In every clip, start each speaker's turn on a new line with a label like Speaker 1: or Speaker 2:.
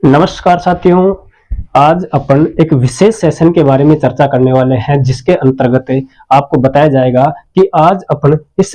Speaker 1: नमस्कार साथियों। आज अपन एक विशेष सेशन के बारे में चर्चा करने वाले हैं, जिसके अंतर्गत आपको बताया जाएगा कि आज अपन इस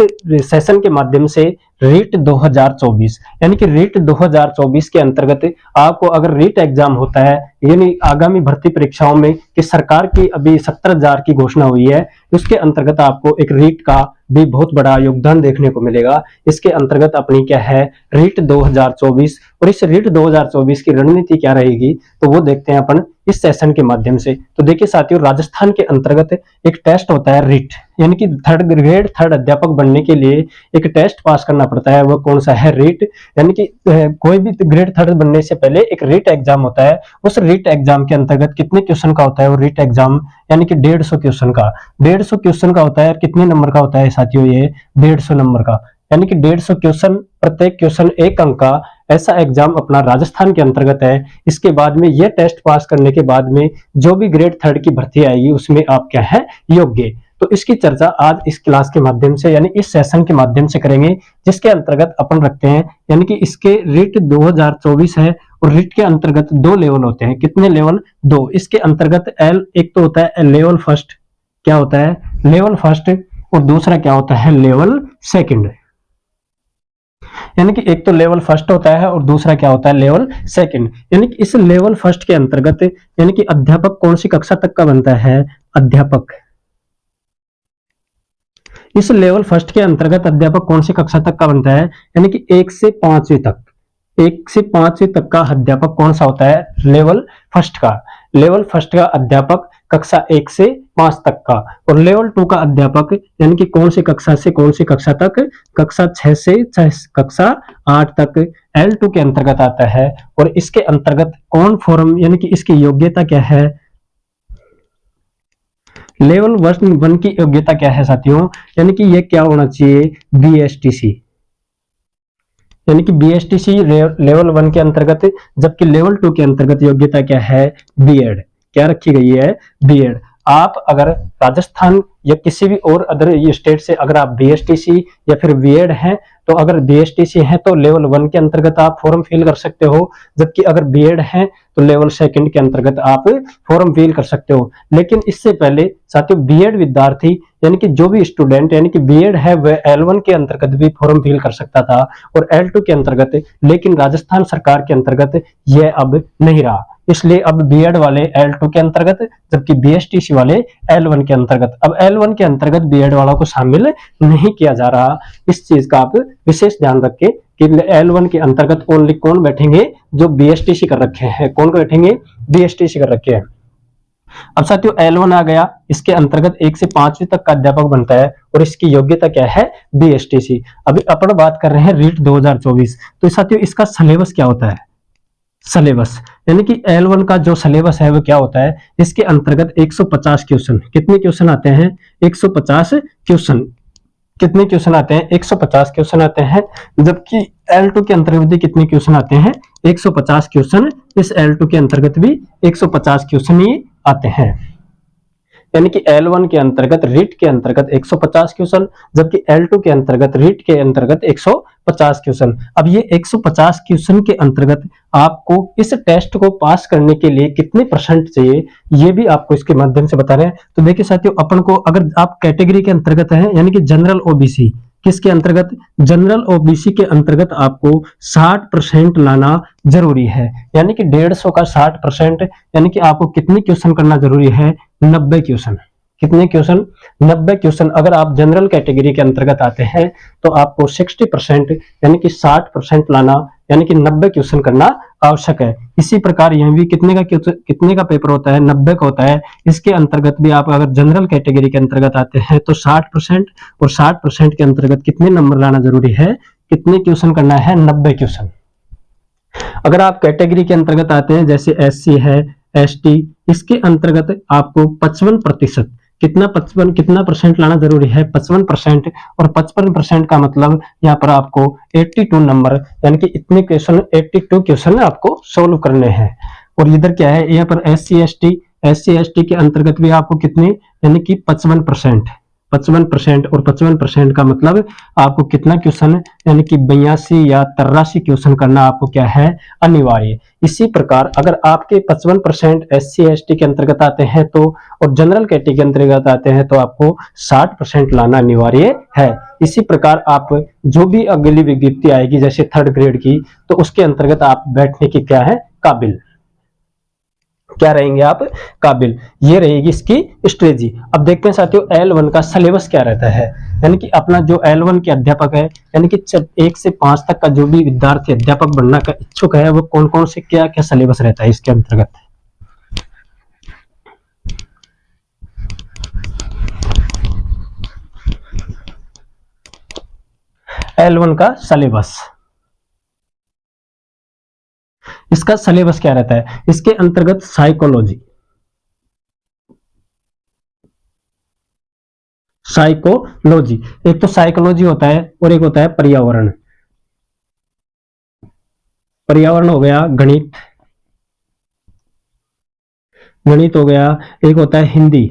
Speaker 1: सेशन के माध्यम से रीट 2024 यानी कि रीट 2024 के अंतर्गत आपको अगर रीट एग्जाम होता है यानी आगामी भर्ती परीक्षाओं में कि सरकार की अभी 70,000 की घोषणा हुई है, उसके अंतर्गत आपको एक रीट का भी बहुत बड़ा योगदान देखने को मिलेगा। इसके अंतर्गत अपनी क्या है रीट 2024 और इस रीट 2024 की रणनीति क्या रहेगी, तो वो देखते हैं अपन इस सेशन के माध्यम से। तो देखिए साथियों, राजस्थान के अंतर्गत एक टेस्ट होता है रीट यानी कि थर्ड अध्यापक बनने के लिए एक टेस्ट पास करना पड़ता है। वो कौन सा है? रीट। यानी कि कोई भी ग्रेड थर्ड बनने से पहले एक रीट एग्जाम होता है। उस रीट एग्जाम के अंतर्गत कितने क्वेश्चन का होता है वो रीट एग्जाम? यानी कि 150 क्वेश्चन का। 150 क्वेश्चन का होता है। कितने नंबर का होता है साथियों? ये 150 नंबर का, यानी कि 150 क्वेश्चन, प्रत्येक क्वेश्चन 1 अंक का। ऐसा एग्जाम अपना राजस्थान के अंतर्गत है। इसके बाद में ये टेस्ट पास करने के बाद में जो भी ग्रेड थर्ड की भर्ती आएगी उसमें आप क्या है योग्य। तो इसकी चर्चा आज इस क्लास के माध्यम से यानी इस सेशन के माध्यम से करेंगे, जिसके अंतर्गत अपन रखते हैं यानी कि इसके रीट 2024 है और रीट के अंतर्गत 2 लेवल होते हैं। कितने लेवल? 2। इसके अंतर्गत एक तो होता है लेवल फर्स्ट। क्या होता है? Level first. और दूसरा क्या होता है? Level second. यानी कि एक तो लेवल फर्स्ट होता है और दूसरा क्या होता है? Level second. यानी कि इस लेवल फर्स्ट के अंतर्गत यानी कि अध्यापक कौन सी कक्षा तक का बनता है? अध्यापक इस लेवल फर्स्ट के अंतर्गत अध्यापक कौन सी कक्षा तक का बनता है? यानी कि 1 से 5वीं तक। 1 से 5वीं तक का अध्यापक कौन सा होता है? लेवल फर्स्ट का। लेवल फर्स्ट का अध्यापक कक्षा 1 से 5 तक का। और लेवल 2 का अध्यापक यानी कि कौन सी कक्षा से कौन सी कक्षा तक? कक्षा 6 से कक्षा 8 तक L2 के अंतर्गत आता है। और इसके अंतर्गत कौन फॉर्म यानी कि इसकी योग्यता क्या है? लेवल 1 की योग्यता क्या है साथियों? यानी कि ये क्या होना चाहिए? BSTC। यानी कि BSTC लेवल 1 के अंतर्गत, जबकि लेवल 2 के अंतर्गत योग्यता क्या है? बीएड। क्या रखी गई है? बीएड। आप अगर राजस्थान या किसी भी और अदर स्टेट से अगर आप BSTC या फिर बीएड हैं, तो अगर BSTC है तो लेवल 1 के अंतर्गत आप फॉर्म फिल कर सकते हो, जबकि अगर बीएड है तो लेवल सेकंड के अंतर्गत आप फॉर्म फिल कर सकते हो। लेकिन इससे पहले साथियों बीएड विद्यार्थी यानी कि जो भी स्टूडेंट यानी कि बीएड है वह L1 के अंतर्गत भी फॉर्म फिल कर सकता था और L2 के अंतर्गत, लेकिन राजस्थान सरकार के अंतर्गत यह अब नहीं रहा। इसलिए अब बीएड वाले L2 के अंतर्गत, जबकि BSTC वाले L1 के अंतर्गत। अब L1 के अंतर्गत बीएड वालों को शामिल नहीं किया जा रहा। इस चीज का आप विशेष ध्यान रखें कि L1 के अंतर्गत ओनली कौन बैठेंगे? जो BSTC कर रखे हैं। कौन बैठेंगे? BSTC कर रखे हैं। अब साथियों L1 आ गया, इसके अंतर्गत 1 से 5वीं तक का अध्यापक बनता है और इसकी योग्यता क्या है? BSTC। अभी अपन बात कर रहे हैं रीट 2024। तो साथियों इसका सिलेबस क्या होता है? सिलेबस यानी कि L1 का जो सिलेबस है वो क्या होता है? इसके अंतर्गत 150 क्वेश्चन। कितने क्वेश्चन आते हैं? 150 क्वेश्चन। कितने क्वेश्चन आते हैं? 150 क्वेश्चन आते हैं। जबकि L2 के अंतर्गत भी कितने क्वेश्चन आते हैं? 150 क्वेश्चन। इस L2 के अंतर्गत भी 150 क्वेश्चन ही आते हैं। यानी कि L1 के अंतर्गत रीट के अंतर्गत 150 क्वेश्चन, जबकि L2 के अंतर्गत रीट के अंतर्गत 150 क्वेश्चन। अब ये 150 क्वेश्चन के अंतर्गत आपको इस टेस्ट को पास करने के लिए कितने परसेंट चाहिए, ये भी आपको इसके माध्यम से बता रहे हैं। तो देखिए साथियों, अपन को अगर आप कैटेगरी के अंतर्गत हैं यानी कि जनरल OBC, किसके अंतर्गत? जनरल OBC के अंतर्गत आपको 60% लाना जरूरी है। यानी कि 150 का 60% यानी कि आपको कितने क्वेश्चन करना जरूरी है? 90 क्वेश्चन। कितने क्वेश्चन? 90 क्वेश्चन। अगर आप जनरल कैटेगरी के अंतर्गत आते हैं तो आपको 60% यानी कि 60% लाना यानी कि 90 क्वेश्चन करना आवश्यक है। इसी प्रकार यह भी कितने का पेपर होता है? 90 का होता है। इसके अंतर्गत भी आप अगर जनरल कैटेगरी के अंतर्गत आते हैं तो 60% और 60% के अंतर्गत कितने नंबर लाना जरूरी है? कितने क्वेश्चन करना है? 90 क्वेश्चन। अगर आप कैटेगरी के अंतर्गत आते हैं जैसे SC है, ST, इसके अंतर्गत आपको 55% कितना परसेंट लाना जरूरी है? 55%। और 55% का मतलब यहाँ पर आपको 82 नंबर यानी कि इतने क्वेश्चन 82 क्वेश्चन आपको सोल्व करने हैं। और इधर क्या है? यहाँ पर SC ST के अंतर्गत भी आपको कितने यानी कि 55% 55% और 55% का मतलब आपको कितना क्वेश्चन यानी कि 82 या 83 क्वेश्चन करना आपको क्या है अनिवार्य। इसी प्रकार अगर आपके 55% SC ST के अंतर्गत आते हैं तो और जनरल कैटेगरी के अंतर्गत आते हैं तो आपको 60% लाना अनिवार्य है। इसी प्रकार आप जो भी अगली विज्ञप्ति आएगी जैसे 3rd ग्रेड की तो उसके अंतर्गत आप बैठने की क्या है काबिल, क्या रहेंगे आप काबिल, ये रहेगी इसकी स्ट्रेटजी। अब देखते हैं साथियों L1 का सिलेबस क्या रहता है, यानी कि अपना जो L1 के अध्यापक है यानी कि 1 से 5 तक का जो भी विद्यार्थी अध्यापक बनना का इच्छुक है वो कौन कौन से क्या क्या सिलेबस रहता है इसके अंतर्गत। L1 का सिलेबस, इसका सिलेबस क्या रहता है, इसके अंतर्गत साइकोलॉजी, साइकोलॉजी एक तो साइकोलॉजी होता है और एक होता है पर्यावरण। पर्यावरण हो गया गणित, गणित हो गया, एक होता है हिंदी,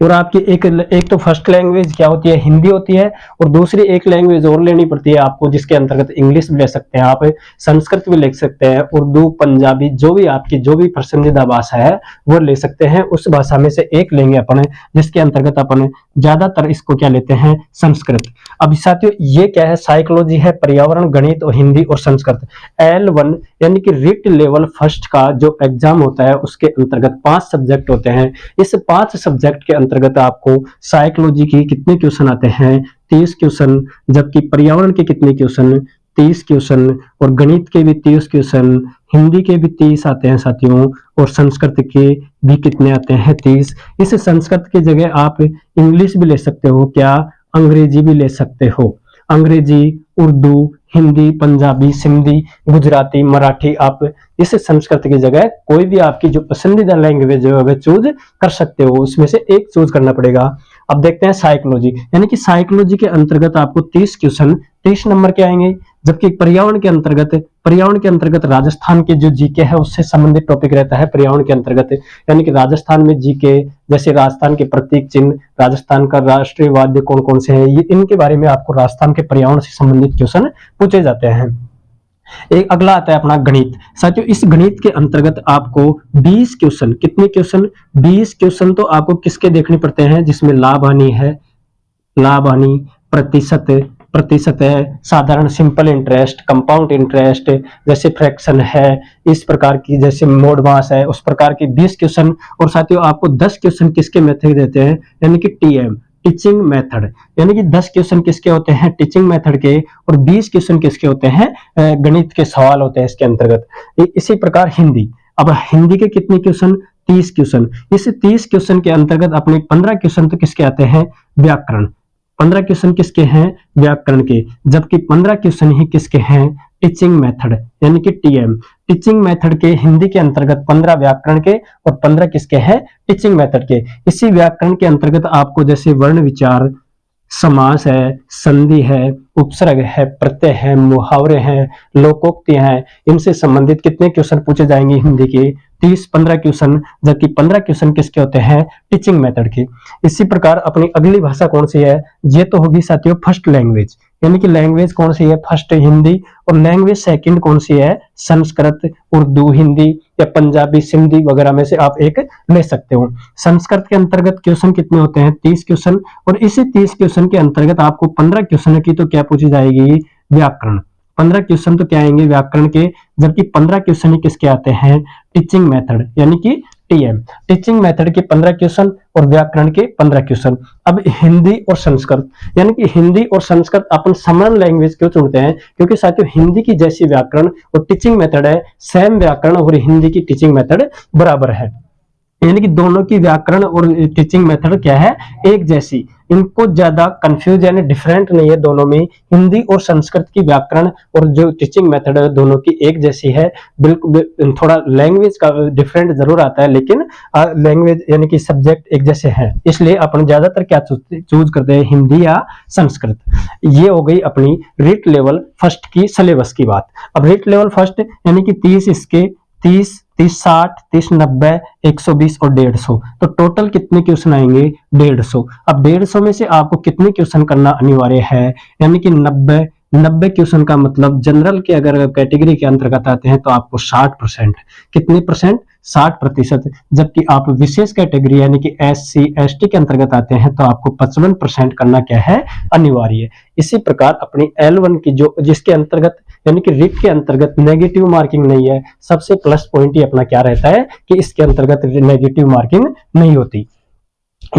Speaker 1: और आपकी एक तो फर्स्ट लैंग्वेज क्या होती है हिंदी होती है और दूसरी एक लैंग्वेज और लेनी पड़ती है आपको जिसके अंतर्गत इंग्लिश भी ले सकते हैं आप, संस्कृत भी ले सकते हैं, उर्दू पंजाबी जो भी आपकी जो भी पसंदीदा भाषा है वो ले सकते हैं। उस भाषा में से एक लेंगे अपन जिसके अंतर्गत अपन ज्यादातर इसको क्या लेते हैं संस्कृत। अब साथियों ये क्या है साइकोलॉजी है, पर्यावरण, गणित और हिंदी और संस्कृत। L1 यानी कि रिट लेवल फर्स्ट का जो एग्जाम होता है उसके अंतर्गत 5 सब्जेक्ट होते हैं। इस 5 सब्जेक्ट के अंतर्गत आपको साइकोलॉजी की कितने क्वेश्चन आते हैं 30 क्वेश्चन, जबकि पर्यावरण के कितने क्वेश्चन 30 क्वेश्चन, और गणित के भी 30 क्वेश्चन, हिंदी के भी 30 आते हैं साथियों, और संस्कृत के भी कितने आते हैं 30। इस संस्कृत की जगह आप इंग्लिश भी ले सकते हो, क्या अंग्रेजी भी ले सकते हो, अंग्रेजी, उर्दू, हिंदी, पंजाबी, सिंधी, गुजराती, मराठी, आप इस संस्कृत की जगह कोई भी आपकी जो पसंदीदा लैंग्वेज है वह चूज कर सकते हो, उसमें से एक चूज करना पड़ेगा। अब देखते हैं साइकोलॉजी, यानी कि साइकोलॉजी के अंतर्गत आपको 30 क्वेश्चन 30 नंबर के आएंगे, जबकि पर्यावरण के अंतर्गत राजस्थान के जो जीके है उससे संबंधित टॉपिक रहता है पर्यावरण के अंतर्गत, यानी कि राजस्थान में जीके जैसे राजस्थान के प्रतीक चिन्ह, राजस्थान का राष्ट्रीय वाद्य कौन कौन से हैं, ये इनके बारे में आपको राजस्थान के पर्यावरण से संबंधित क्वेश्चन पूछे जाते हैं। एक अगला आता है अपना गणित। साथियों इस गणित के अंतर्गत आपको 20 क्वेश्चन, कितने क्वेश्चन 20 क्वेश्चन तो आपको किसके देखने पड़ते हैं जिसमें लाभ हानि है, लाभ हानि, प्रतिशत है, साधारण सिंपल इंटरेस्ट, कंपाउंड इंटरेस्ट, जैसे फ्रैक्शन है, इस प्रकार की जैसे मोड मास है, उस प्रकार की 20 क्वेश्चन। और साथियों आपको 10 क्वेश्चन किसके मेथड देते हैं यानी कि TM टीचिंग मेथड, यानी कि 10 क्वेश्चन किसके होते हैं टीचिंग मेथड के, और 20 क्वेश्चन किसके होते हैं गणित के सवाल होते हैं इसके अंतर्गत। इसी प्रकार हिंदी, अब हिंदी के कितने क्वेश्चन 30 क्वेश्चन। इस 30 क्वेश्चन के अंतर्गत अपने 15 क्वेश्चन तो किसके आते हैं व्याकरण, 15 क्वेश्चन किसके हैं व्याकरण के, जबकि 15 क्वेश्चन ही किसके हैं टीचिंग मेथड यानी कि TM टीचिंग मेथड के। हिंदी के अंतर्गत 15 व्याकरण के और 15 किसके हैं टीचिंग मेथड के। इसी व्याकरण के अंतर्गत आपको जैसे वर्ण विचार, समास है, संधि है, उपसर्ग है, प्रत्यय है, मुहावरे हैं, लोकोक्तियां हैं, इनसे संबंधित कितने क्वेश्चन पूछे जाएंगे हिंदी के 30-15 क्वेश्चन, जबकि 15 क्वेश्चन किसके होते हैं टीचिंग मेथड के। इसी प्रकार अपनी अगली भाषा कौन सी है, ये तो होगी साथियों फर्स्ट लैंग्वेज, यानी कि लैंग्वेज कौन सी है फर्स्ट हिंदी, और लैंग्वेज सेकंड कौन सी है संस्कृत, उर्दू, हिंदी या पंजाबी, सिंधी वगैरह में से आप एक ले सकते हो। संस्कृत के अंतर्गत क्वेश्चन कितने होते हैं 30 क्वेश्चन, और इसी 30 क्वेश्चन के अंतर्गत आपको 15 क्वेश्चन की तो क्या पूछी जाएगी व्याकरण, 15 क्वेश्चन तो क्या आएंगे व्याकरण के, जबकि 15 क्वेश्चन किसके आते हैं टीचिंग मेथड यानी कि TM टीचिंग मेथड के 15 क्वेश्चन और व्याकरण के 15 क्वेश्चन। अब हिंदी और संस्कृत, यानी कि हिंदी और संस्कृत अपन समान लैंग्वेज क्यों चुनते हैं, क्योंकि साथियों हिंदी की जैसी व्याकरण और टीचिंग मेथड है, सेम व्याकरण और हिंदी की टीचिंग मेथड बराबर है, यानी कि दोनों की व्याकरण और टीचिंग मेथड क्या है एक जैसी, इनको ज्यादा कंफ्यूज यानी डिफरेंट नहीं है दोनों में। हिंदी और संस्कृत की व्याकरण और जो टीचिंग मेथड है दोनों की एक जैसी है, बिल्कुल थोड़ा लैंग्वेज का डिफरेंट जरूर आता है लेकिन लैंग्वेज यानी कि सब्जेक्ट एक जैसे हैं, इसलिए अपन ज्यादातर क्या चूज करते हैं हिंदी या संस्कृत। ये हो गई अपनी रीट लेवल फर्स्ट की सिलेबस की बात। अब रीट लेवल फर्स्ट यानी कि 30 इसके 30 30 60, 30 90, 120 और 150। तो टोटल कितने क्वेश्चन आएंगे? 150। अब 150 में से आपको कितने क्वेश्चन करना अनिवार्य है? यानी कि 90 क्वेश्चन का मतलब जनरल के अगर कैटेगरी के अंतर्गत आते हैं तो आपको 60%, कितने परसेंट? 60%। जबकि आप विशेष कैटेगरी यानी कि SC ST के अंतर्गत आते हैं तो आपको 55% करना क्या है? अनिवार्य है। इसी प्रकार अपनी L1 की जो जिसके अंतर्गत यानी कि रिट के अंतर्गत नेगेटिव मार्किंग नहीं है, सबसे प्लस पॉइंट ही अपना क्या रहता है कि इसके अंतर्गत नेगेटिव मार्किंग नहीं होती।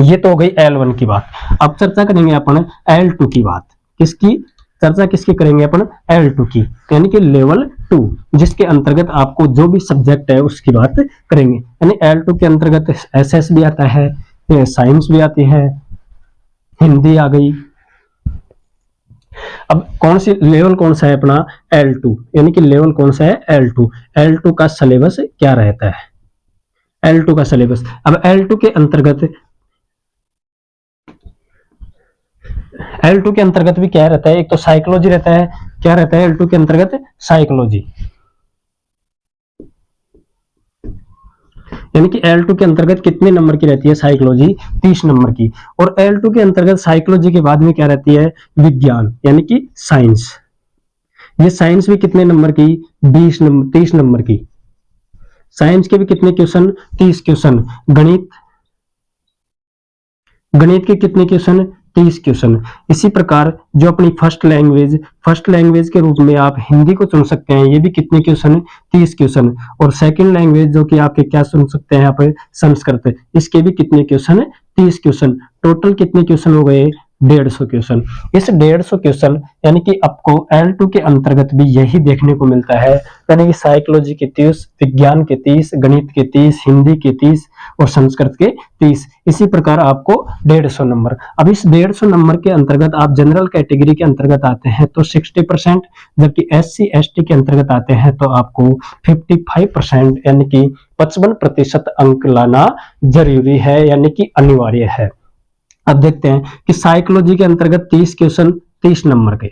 Speaker 1: ये तो हो गई L1 की बात। अब चर्चा करेंगे अपन L2 की बात। किसकी चर्चा किसकी करेंगे अपन? L2 की, यानी कि लेवल 2, जिसके अंतर्गत आपको जो भी सब्जेक्ट है उसकी बात करेंगे। यानी L2 के अंतर्गत SS भी आता है, साइंस भी आती है, हिंदी आ गई। अब कौन सी लेवल कौन सा है अपना? L2, यानी कि लेवल कौन सा है? L2। L2 का सिलेबस क्या रहता है? L2 का सिलेबस, अब L2 के अंतर्गत L2 के अंतर्गत भी क्या रहता है? एक तो साइकोलॉजी रहता है। क्या रहता है L2 के अंतर्गत? साइकोलॉजी। यानी कि L2 के अंतर्गत कितने नंबर की रहती है? साइकोलॉजी 30 नंबर की। और L2 के अंतर्गत साइकोलॉजी के बाद में क्या रहती है? विज्ञान, यानी कि साइंस। ये साइंस भी कितने नंबर की? 30 नंबर की। साइंस के भी कितने क्वेश्चन? 30 क्वेश्चन। गणित के कितने क्वेश्चन? 30 क्वेश्चन। इसी प्रकार जो अपनी फर्स्ट लैंग्वेज के रूप में आप हिंदी को चुन सकते हैं, ये भी कितने क्वेश्चन? 30 क्वेश्चन। और सेकंड लैंग्वेज जो कि आपके क्या चुन सकते हैं यहाँ पे? संस्कृत। इसके भी कितने क्वेश्चन? 30 क्वेश्चन। टोटल कितने क्वेश्चन हो गए? 150 क्वेश्चन। इस 150 क्वेश्चन यानी कि आपको L2 के अंतर्गत भी यही देखने को मिलता है, यानी कि साइकोलॉजी के 30, विज्ञान के 30, गणित के 30, हिंदी के 30 और संस्कृत के 30। इसी प्रकार आपको 150 नंबर। अब इस 150 नंबर के अंतर्गत आप जनरल कैटेगरी के अंतर्गत आते हैं तो 60%, जबकि SC ST के अंतर्गत आते हैं तो आपको 55% यानी कि 55% अंक लाना जरूरी है, यानी कि अनिवार्य है। अब देखते हैं कि साइकोलॉजी के अंतर्गत 30 क्वेश्चन 30 नंबर के,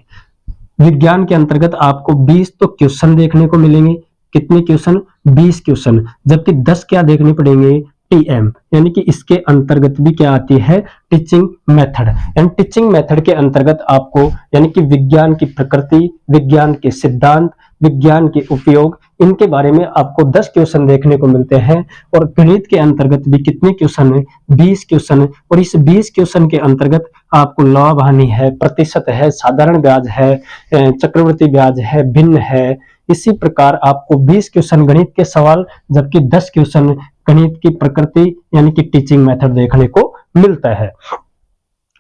Speaker 1: विज्ञान के अंतर्गत आपको 20 तो क्वेश्चन देखने को मिलेंगे। कितने क्वेश्चन? 20 क्वेश्चन। जबकि 10 क्या देखने पड़ेंगे? TM, यानी कि इसके अंतर्गत भी क्या आती है? Teaching method. यानी टीचिंग मेथड के अंतर्गत आपको यानी कि विज्ञान की प्रकृति, विज्ञान के सिद्धांत, विज्ञान के उपयोग, इनके बारे में आपको 10 क्वेश्चन देखने को मिलते हैं। और गणित के अंतर्गत भी कितने क्वेश्चन है? 20 क्वेश्चन। और इस 20 क्वेश्चन के अंतर्गत आपको लाभ हानि है, प्रतिशत है, साधारण ब्याज है, चक्रवृद्धि ब्याज है, भिन्न है। इसी प्रकार आपको 20 क्वेश्चन गणित के सवाल, जबकि 10 क्वेश्चन गणित की प्रकृति यानी कि टीचिंग मेथड देखने को मिलता है।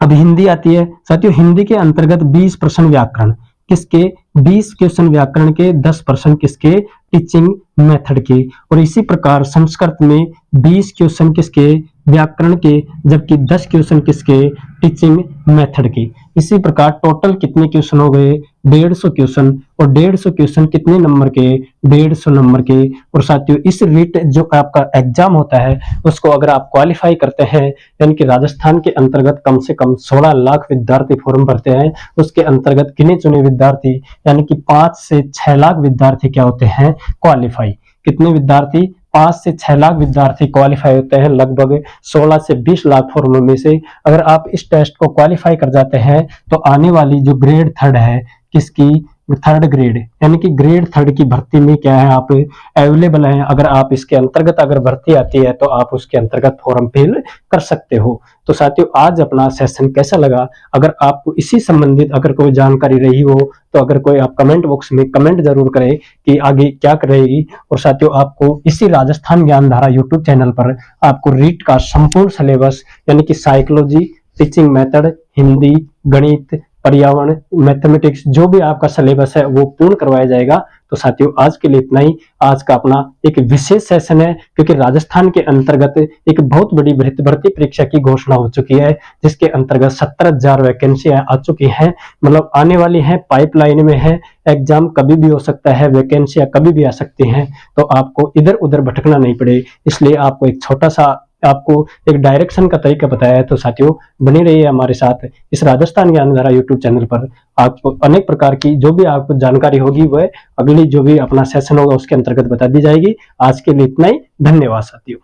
Speaker 1: अब हिंदी आती है साथियों। हिंदी के अंतर्गत 20 प्रश्न व्याकरण, किसके? 20 क्वेश्चन व्याकरण के, 10% किसके? टीचिंग मेथड के। और इसी प्रकार संस्कृत में 20 क्वेश्चन किसके? व्याकरण के, जबकि 10 क्वेश्चन किसके? टीचिंग मेथड के। इसी प्रकार टोटल कितने क्वेश्चन हो गए? 150 क्वेश्चन। और 150 क्वेश्चन कितने नंबर के? 150 नंबर के। और साथियों इस रीट जो आपका एग्जाम होता है उसको अगर आप क्वालिफाई करते हैं, यानी कि राजस्थान के अंतर्गत कम से कम 16 लाख विद्यार्थी फॉर्म भरते हैं, उसके अंतर्गत गिने चुने विद्यार्थी यानी कि 5 से 6 लाख विद्यार्थी क्या होते हैं? क्वालिफाई। कितने विद्यार्थी? 5 से 6 लाख विद्यार्थी क्वालिफाई होते हैं। लगभग 16 से 20 लाख फॉर्मों में से अगर आप इस टेस्ट को क्वालिफाई कर जाते हैं तो आने वाली जो ग्रेड 3 है, किसकी? 3rd ग्रेड, यानी कि ग्रेड 3 की भर्ती में क्या है? आप अवेलेबल हैं। अगर आप इसके अंतर्गत अगर भर्ती आती है तो आप उसके अंतर्गत फॉर्म फिल कर सकते हो। तो साथियों आज अपना सेशन कैसा लगा? अगर आपको इसी संबंधित अगर कोई जानकारी रही हो तो अगर कोई आप कमेंट बॉक्स में कमेंट जरूर करें कि आगे क्या करेगी। और साथियों आपको इसी राजस्थान ज्ञान धारा यूट्यूब चैनल पर आपको रीट का संपूर्ण सिलेबस यानी कि साइकोलॉजी, टीचिंग मेथड, हिंदी, गणित, पर्यावरण, मैथमेटिक्स, जो भी आपका सिलेबस है वो पूर्ण करवाया जाएगा। तो साथियों आज के लिए इतना ही। आज का अपना एक विशेष सेशन है क्योंकि राजस्थान के अंतर्गत एक बहुत बड़ी भर्ती परीक्षा की घोषणा हो चुकी है, जिसके अंतर्गत 17,000 वैकेंसियां आ चुकी हैं, मतलब आने वाली हैं, पाइपलाइन में है। एग्जाम कभी भी हो सकता है, वैकेंसियां कभी भी आ सकती हैं। तो आपको इधर उधर भटकना नहीं पड़े, इसलिए आपको एक छोटा सा आपको एक डायरेक्शन का तरीका बताया है। तो साथियों बने रहिए हमारे साथ इस राजस्थान ज्ञानधारा यूट्यूब चैनल पर। आपको अनेक प्रकार की जो भी आपको जानकारी होगी वह अगली जो भी अपना सेशन होगा उसके अंतर्गत बता दी जाएगी। आज के लिए इतना ही, धन्यवाद साथियों।